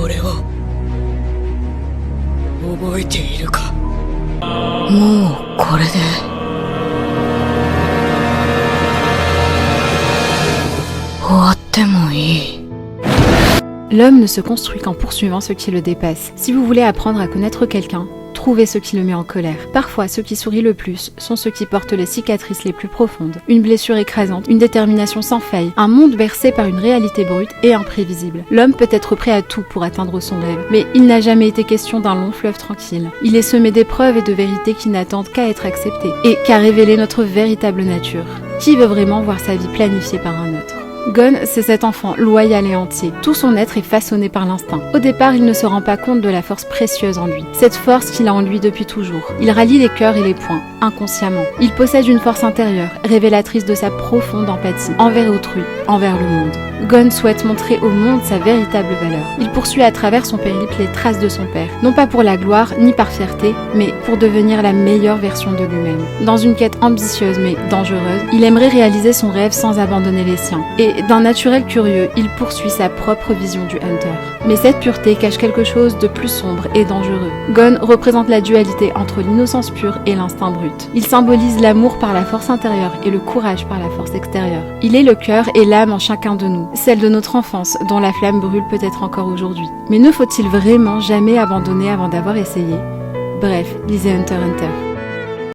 れを覚えているか。もうこれで終わってもいい。 L'homme ne se construit qu'en poursuivant ce qui le dépasse. Si vous voulez apprendre à connaître quelqu'un, trouvez ce qui le met en colère. Parfois, ceux qui sourient le plus sont ceux qui portent les cicatrices les plus profondes. Une blessure écrasante, une détermination sans faille, un monde bercé par une réalité brute et imprévisible. L'homme peut être prêt à tout pour atteindre son rêve, mais il n'a jamais été question d'un long fleuve tranquille. Il est semé d'épreuves et de vérités qui n'attendent qu'à être acceptées, et qu'à révéler notre véritable nature. Qui veut vraiment voir sa vie planifiée par un autre? Gon, c'est cet enfant loyal et entier. Tout son être est façonné par l'instinct. Au départ, il ne se rend pas compte de la force précieuse en lui. Cette force qu'il a en lui depuis toujours. Il rallie les cœurs et les poings, inconsciemment. Il possède une force intérieure, révélatrice de sa profonde empathie, envers autrui, envers le monde. Gon souhaite montrer au monde sa véritable valeur. Il poursuit à travers son périple les traces de son père, non pas pour la gloire ni par fierté, mais pour devenir la meilleure version de lui-même. Dans une quête ambitieuse mais dangereuse, il aimerait réaliser son rêve sans abandonner les siens. Et d'un naturel curieux, il poursuit sa propre vision du Hunter. Mais cette pureté cache quelque chose de plus sombre et dangereux. Gon représente la dualité entre l'innocence pure et l'instinct brut. Il symbolise l'amour par la force intérieure et le courage par la force extérieure. Il est le cœur et l'âme en chacun de nous, celle de notre enfance dont la flamme brûle peut-être encore aujourd'hui. Mais ne faut-il vraiment jamais abandonner avant d'avoir essayé? Bref, lisez Hunter x Hunter.